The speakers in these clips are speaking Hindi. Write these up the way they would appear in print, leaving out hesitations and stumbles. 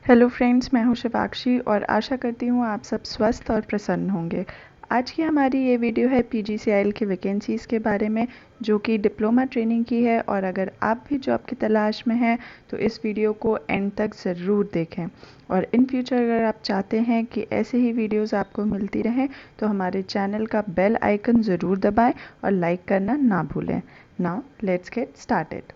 हेलो फ्रेंड्स, मैं हूं शिवाक्षी और आशा करती हूं आप सब स्वस्थ और प्रसन्न होंगे। आज की हमारी ये वीडियो है पीजीसीआईएल की वैकेंसीज़ के बारे में, जो कि डिप्लोमा ट्रेनिंग की है। और अगर आप भी जॉब की तलाश में हैं तो इस वीडियो को एंड तक ज़रूर देखें। और इन फ्यूचर अगर आप चाहते हैं कि ऐसे ही वीडियोज़ आपको मिलती रहें तो हमारे चैनल का बेल आइकन ज़रूर दबाएँ और लाइक करना ना भूलें। Now let's get started.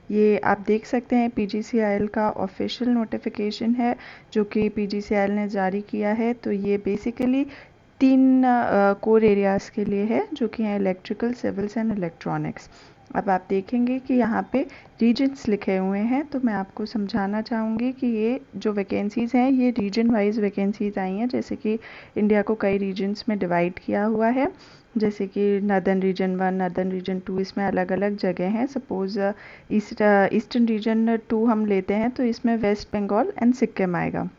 ये आप देख सकते हैं पीजीसीआईएल का ऑफिशियल नोटिफिकेशन है जो कि पीजीसीआईएल ने जारी किया है। तो ये बेसिकली तीन कोर एरियाज़ के लिए है, जो कि हैं इलेक्ट्रिकल, सिविल्स एंड इलेक्ट्रॉनिक्स। अब आप देखेंगे कि यहाँ पे रीजन्स लिखे हुए हैं, तो मैं आपको समझाना चाहूँगी कि ये जो वैकेंसीज़ हैं ये रीजन वाइज वैकेंसीज़ आई हैं। जैसे कि इंडिया को कई रीजन्स में डिवाइड किया हुआ है, जैसे कि नदर्न रीजन 1, नदर्न रीजन 2, इसमें अलग अलग जगह हैं। सपोज़ ईस्टर्न रीजन 2 हम लेते हैं तो इसमें वेस्ट बंगाल एंड सिक्किम आएगा।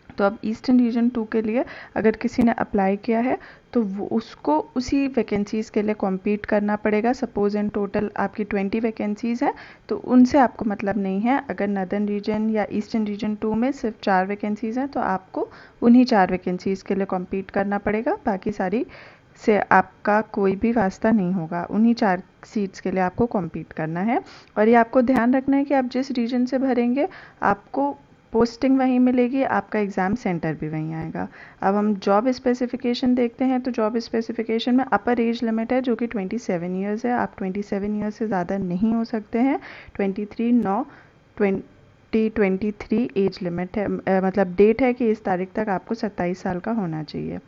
तो अब ईस्टर्न रीजन 2 के लिए अगर किसी ने अप्लाई किया है तो वो उसको उसी वैकेंसीज़ के लिए कॉम्पीट करना पड़ेगा। सपोज़ इन टोटल आपकी 20 वैकेंसीज़ हैं तो उनसे आपको मतलब नहीं है। अगर नदर्न रीजन या ईस्टर्न रीजन 2 में सिर्फ 4 वैकेंसीज़ हैं तो आपको उन्हीं 4 वैकेंसीज़ के लिए कॉम्पीट करना पड़ेगा। बाकी सारी से आपका कोई भी वास्ता नहीं होगा, उन्हीं 4 सीट्स के लिए आपको कॉम्पीट करना है। और ये आपको ध्यान रखना है कि आप जिस रीजन से भरेंगे आपको पोस्टिंग वहीं मिलेगी, आपका एग्ज़ाम सेंटर भी वहीं आएगा। अब हम जॉब स्पेसिफिकेशन देखते हैं तो जॉब स्पेसिफिकेशन में अपर एज लिमिट है जो कि 27 ईयर्स है। आप 27 ईयर्स से ज़्यादा नहीं हो सकते हैं। 2023 एज लिमिट है, मतलब डेट है कि इस तारीख तक आपको 27 साल का होना चाहिए।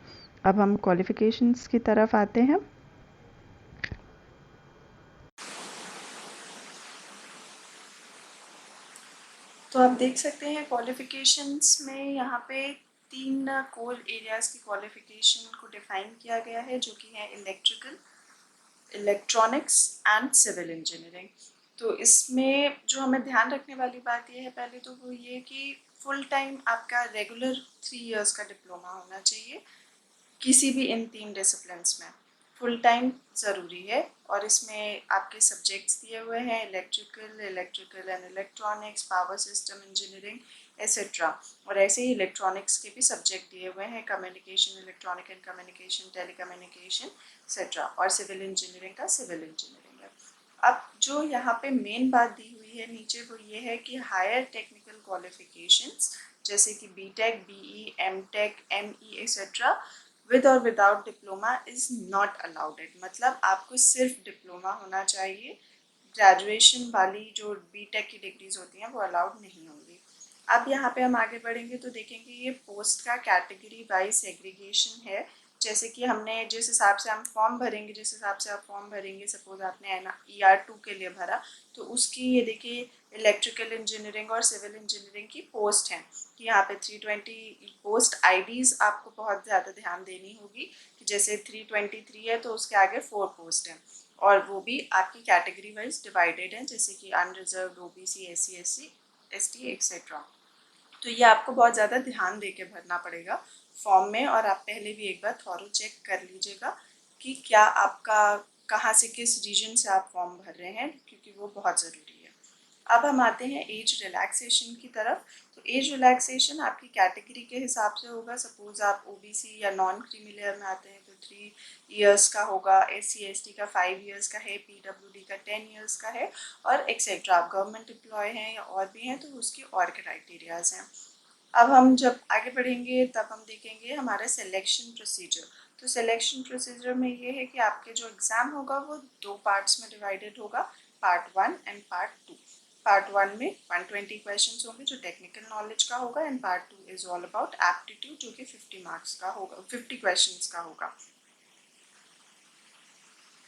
अब हम क्वालिफ़िकेशंस की तरफ आते हैं। तो आप देख सकते हैं क्वालिफ़िकेशंस में यहाँ पे 3 कोर एरियाज़ की क्वालिफ़िकेशन को डिफ़ाइन किया गया है, जो कि है electrical, electronics and civil engineering. तो इसमें जो हमें ध्यान रखने वाली बात यह है, पहले तो वो ये कि फुल टाइम आपका रेगुलर 3 इयर्स का डिप्लोमा होना चाहिए किसी भी इन 3 डिसिप्लिन्स में। फुल टाइम ज़रूरी है और इसमें आपके सब्जेक्ट्स दिए हुए हैं electrical and electronics, power system engineering etcetera. और ऐसे ही इलेक्ट्रॉनिक्स के भी सब्जेक्ट दिए हुए हैं, communication, electronic and communication, telecommunication etcetera. और सिविल इंजीनियरिंग का सिविल इंजीनियरिंग है। अब जो यहाँ पे मेन बात दी हुई है नीचे वो ये है कि हायर टेक्निकल क्वालिफिकेशंस जैसे कि BTech, BE, MTech, ME etcetera with और without diploma is not allowed. मतलब आपको सिर्फ डिप्लोमा होना चाहिए, ग्रेजुएशन वाली जो बीटेक की डिग्रीज होती हैं वो अलाउड नहीं होंगी। अब यहाँ पे हम आगे बढ़ेंगे तो देखेंगे ये पोस्ट का कैटेगरी वाइज सेग्रीगेशन है। जैसे कि हमने जिस हिसाब से हम फॉर्म भरेंगे, जिस हिसाब से आप फॉर्म भरेंगे, सपोज आपने ER2 के लिए भरा तो उसकी ये देखिए इलेक्ट्रिकल इंजीनियरिंग और सिविल इंजीनियरिंग की पोस्ट हैं कि यहाँ पे 320 पोस्ट आईडीज आपको बहुत ज़्यादा ध्यान देनी होगी कि जैसे 323 है तो उसके आगे 4 पोस्ट हैं और वो भी आपकी कैटेगरी वाइज डिवाइडेड हैं, जैसे कि unreserved, OBC, SC, SC, ST etcetera. तो ये आपको बहुत ज़्यादा ध्यान दे के भरना पड़ेगा फॉर्म में। और आप पहले भी एक बार थॉरो चेक कर लीजिएगा कि क्या आपका कहाँ से, किस रीजन से आप फॉर्म भर रहे हैं, क्योंकि वो बहुत ज़रूरी है। अब हम आते हैं एज रिलैक्सेशन की तरफ। तो एज रिलैक्सेशन आपकी कैटेगरी के हिसाब से होगा। सपोज आप ओबीसी या नॉन क्रीमी लेयर में आते हैं तो 3 इयर्स का होगा, SC ST का 5 इयर्स का है, PWD का 10 इयर्स का है और एक्सेट्रा। आप गवर्नमेंट एम्प्लॉय हैं या और भी हैं तो उसकी और क्राइटेरियाज हैं। अब हम जब आगे बढ़ेंगे तब हम देखेंगे हमारा सिलेक्शन प्रोसीजर। तो सिलेक्शन प्रोसीजर में ये है कि आपके जो एग्ज़ाम होगा वो 2 पार्ट्स में डिवाइडेड होगा, पार्ट 1 एंड पार्ट 2। पार्ट 1 में 120 क्वेश्चंस होंगे जो टेक्निकल नॉलेज का होगा, and part 2 is all about aptitude जो कि 50 मार्क्स का होगा, 50 क्वेश्चंस का होगा।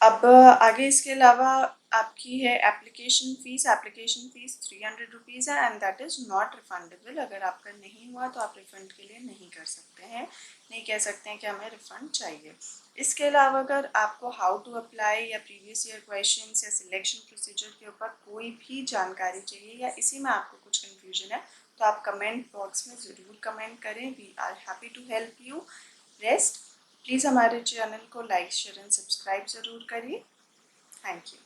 अब आगे इसके अलावा आपकी है application fees. Application fees 300 rupees है and that is not refundable. अगर आपका नहीं हुआ तो आप रिफ़ंड के लिए नहीं कर सकते हैं, नहीं कह सकते हैं कि हमें रिफ़ंड चाहिए। इसके अलावा अगर आपको हाउ टू अप्लाई या प्रीवियस ईयर क्वेश्चंस या सिलेक्शन प्रोसीजर के ऊपर कोई भी जानकारी चाहिए या इसी में आपको कुछ कन्फ्यूजन है तो आप कमेंट बॉक्स में ज़रूर कमेंट करें। We are happy to help you. Rest please हमारे चैनल को लाइक, शेयर एंड सब्सक्राइब ज़रूर करिए। Thank you.